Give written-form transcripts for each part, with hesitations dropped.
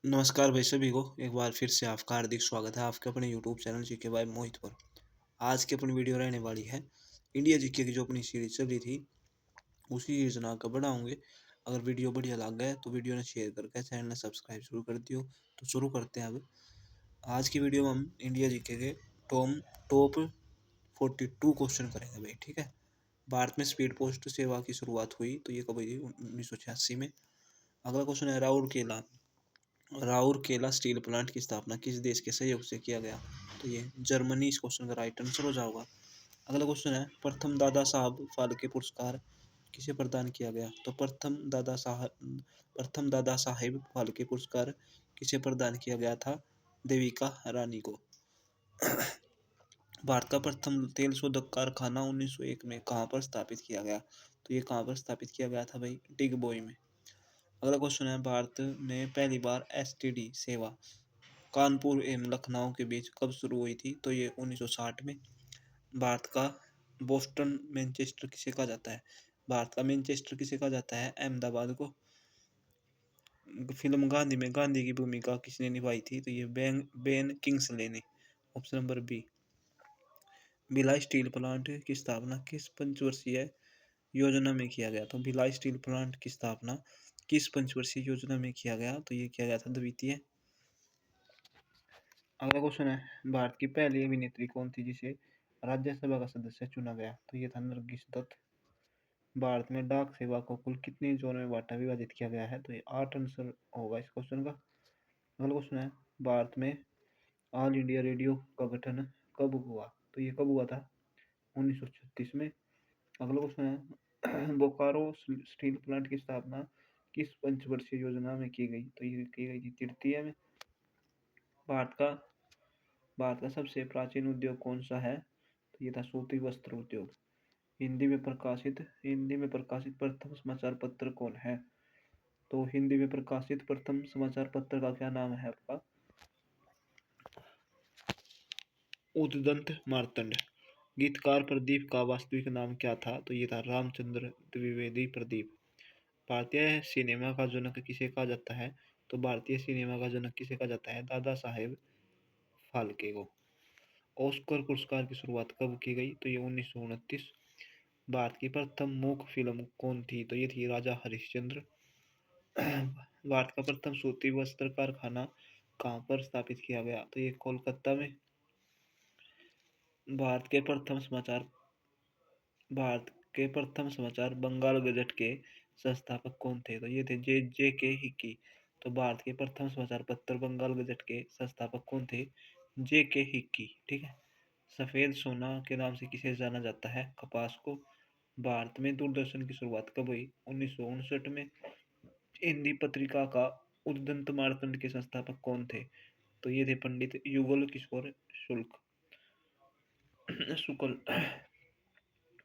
नमस्कार भाई सभी को एक बार फिर से आपका हार्दिक स्वागत है आपके अपने यूट्यूब चैनल जीके बाय मोहित पर। आज की अपनी वीडियो रहने वाली है इंडिया जीके की जो अपनी सीरीज चल रही थी उसी योजना का बढ़ाऊंगे। अगर वीडियो बढ़िया लग गया तो वीडियो ने शेयर करके चैनल ने सब्सक्राइब शुरू कर दियो। तो शुरू करते हैं। अब आज की वीडियो में हम इंडिया जीके के टॉप 42 क्वेश्चन करेंगे भाई, ठीक है। भारत में स्पीड पोस्ट सेवा की शुरुआत हुई तो ये कब हुई थी? 1986 में। अगला क्वेश्चन है राउरकेला स्टील प्लांट की स्थापना किस देश के सहयोग से किया गया? तो ये जर्मनी इस क्वेश्चन का राइट आंसर हो जाएगा। अगला क्वेश्चन है प्रथम दादा साहब फाल्के पुरस्कार किसे प्रदान किया गया? तो प्रथम दादा साहेब फाल्के पुरस्कार किसे प्रदान किया गया था? देविका रानी को। भारत का प्रथम तेल शोधक कारखाना 1901 में कहाँ पर स्थापित किया गया? तो ये कहाँ पर स्थापित किया गया था भाई? डिगबोई में। अगला क्वेश्चन है भारत में पहली बार एसटीडी सेवा कानपुर एवं लखनऊ के बीच कब शुरू हुई थी? तो ये 1960 में। भारत का बोस्टन मैनचेस्टर किसे कहा जाता है? भारत का मैनचेस्टर किसे कहा जाता है? अहमदाबाद को। फिल्म गांधी में गांधी की भूमिका किसने निभाई थी? तो ये बेन किंग्सले ने। Option number B. Bhilai steel plant की स्थापना किस पंचवर्षीय योजना में किया गया? तो भिलाई स्टील प्लांट की स्थापना किस पंचवर्षीय योजना में किया गया? तो ये किया गया था द्वितीय। अगला क्वेश्चन है भारत की पहली अभिनेत्री कौन थी जिसे राज्यसभा का सदस्य चुना गया? तो ये था नरगिस दत्त। भारत में डाक सेवा को कुल कितने जोन में बांटा विभाजित किया गया है? तो ये 8 आंसर होगा इस क्वेश्चन का। अगला क्वेश्चन है भारत में ऑल इंडिया रेडियो का गठन कब हुआ? तो ये कब हुआ था? 1936 में। अगला क्वेश्चन है बोकारो स्टील प्लांट की स्थापना किस पंचवर्षीय योजना में की गई? तो ये की गई थी तृतीय में। भारत का भारत का सबसे प्राचीन उद्योग कौन सा है? तो ये था सूती वस्त्र उद्योग। हिंदी में प्रकाशित प्रथम समाचार पत्र कौन है? तो हिंदी में प्रकाशित प्रथम समाचार पत्र का क्या नाम है आपका? उद्दंत मार्तंड। गीतकार प्रदीप का वास्तविक नाम क्या था? तो ये था रामचंद्र द्विवेदी प्रदीप। भारतीय सिनेमा का जनक किसे कहा जाता है? तो भारतीय सिनेमा का जनक किसे कहा जाता है? दादा साहेब फाल्के को। ऑस्कर पुरस्कार की शुरुआत कब की गई? तो ये 1929। भारत की प्रथम मूक फिल्म कौन थी? तो ये थी राजा हरिश्चंद्र। भारत का प्रथम सूती वस्त्र कारखाना कहाँ पर स्थापित किया गया? तो ये कोलकाता में। भारत के प्रथम समाचार भारत के प्रथम समाचार बंगाल गजट के संस्थापक कौन थे? तो ये थे जे के हिक्की। तो भारत के प्रथम समाचार पत्र बंगाल गजट के संस्थापक कौन थे? जे के हिक्की, ठीक है। सफेद सोना के नाम से किसे जाना जाता है? कपास को। भारत में दूरदर्शन की शुरुआत कब हुई? 1959 में। हिंदी पत्रिका का उद्दंत मार्तंड के संस्थापक कौन थे? तो ये थे पंडित युगल किशोर शुक्ल,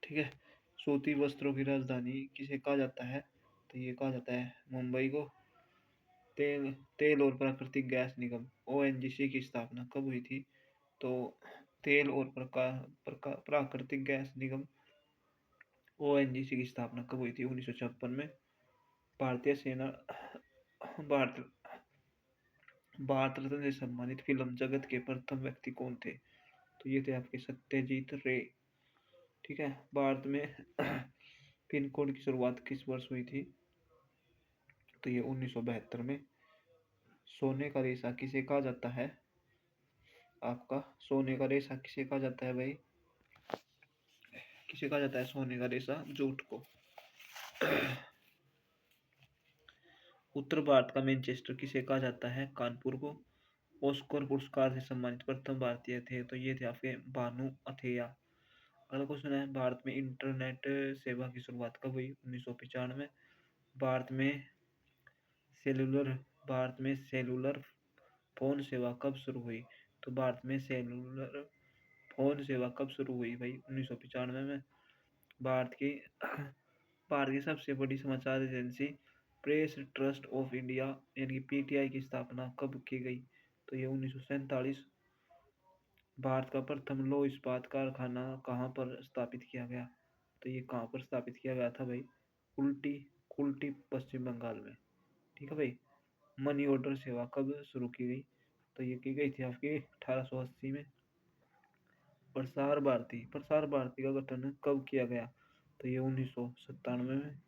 ठीक है। सूती वस्त्रों की राजधानी किसे कहा जाता है? तो ये कहा जाता है मुंबई को। तेल तेल और प्राकृतिक गैस निगम ओएनजीसी की स्थापना कब हुई थी? तो तेल और प्राकृतिक गैस निगम ओएनजीसी की स्थापना कब हुई थी? 1956 में। भारतीय सेना भारत भारत रत्न से सम्मानित फिल्म जगत के प्रथम व्यक्ति कौन थे? तो ये थे आपके सत्यजीत रे, ठीक है। भारत में पिन कोड की शुरुआत किस वर्ष हुई थी? तो ये 1972 में। सोने का रेशा किसे कहा जाता है? आपका सोने का रेशा किसे कहा जाता है भाई? किसे कहा जाता है सोने का रेशा? जूट को। उत्तर भारत का मैनचेस्टर किसे कहा जाता है? कानपुर को। ऑस्कर पुरस्कार से सम्मानित प्रथम भारतीय थे तो ये थे आपके भानु अथैया। अगला क्वेश्चन है भारत में इंटरनेट सेवा की शुरुआत कब हुई? 1995। भारत में सेलुलर भारत में सेलुलर फोन सेवा कब शुरू हुई? तो भारत में सेलुलर फोन सेवा कब शुरू हुई भाई? 1995 में। भारत की भारत की सबसे बड़ी समाचार agency press trust of India यानी कि पीटीआई की स्थापना कब की गई? तो ये 1947। भारत का प्रथम लौह इस्पात कारखाना कहाँ पर स्थापित किया गया? तो ये कहाँ पर स्थापित किया गया था भाई? कुल्टी कुल्टी पश्चिम बंगाल में, ठीक है भाई। मनी ऑर्डर सेवा कब शुरू की गई? तो ये की गई थी आपकी 1880 में। प्रसार भारती का गठन कब किया गया? तो ये 1997 में।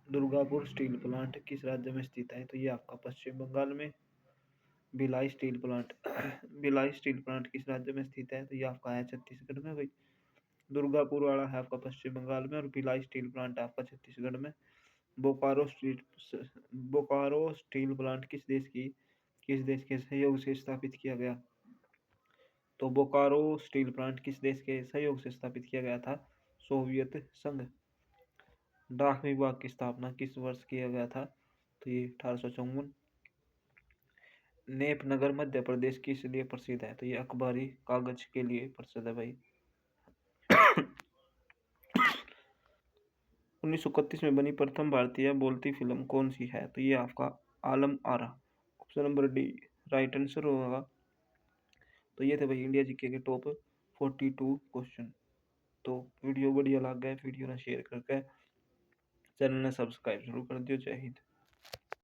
दुर्गापुर स्टील प्लांट किस राज्य में स्थित है? तो ये आपका पश्चिम बंगाल में। Bhilai steel plant Bhilai steel plant किस राज्य में स्थित है? तो ये आपका है छत्तीसगढ़ में भाई। दुर्गापुर वाला है आपका पश्चिम बंगाल में और भिलाई स्टील प्लांट आपका छत्तीसगढ़ में। बोकारो स्टील प्लांट किस देश के सहयोग से स्थापित किया गया? तो बोकारो स्टील प्लांट किस देश के सहयोग से स्थापित किया गया था? सोवियत संघ। डाक विभाग की स्थापना किस वर्ष किया गया था? तो ये 1854। नेपनगर मध्य प्रदेश किस लिए प्रसिद्ध है? तो ये अखबारी कागज के लिए प्रसिद्ध है भाई। 1931 में बनी प्रथम भारतीय बोलती फिल्म कौन सी है? तो ये आपका Alam Ara. Option number D right answer होगा। तो ये थे भाई इंडिया जीके के टॉप 42 क्वेश्चन। तो वीडियो बढ़िया लग गया, वीडियो ने शेयर करके चैनल ने सब्सक्राइब जरूर कर दियो। जय हिंद।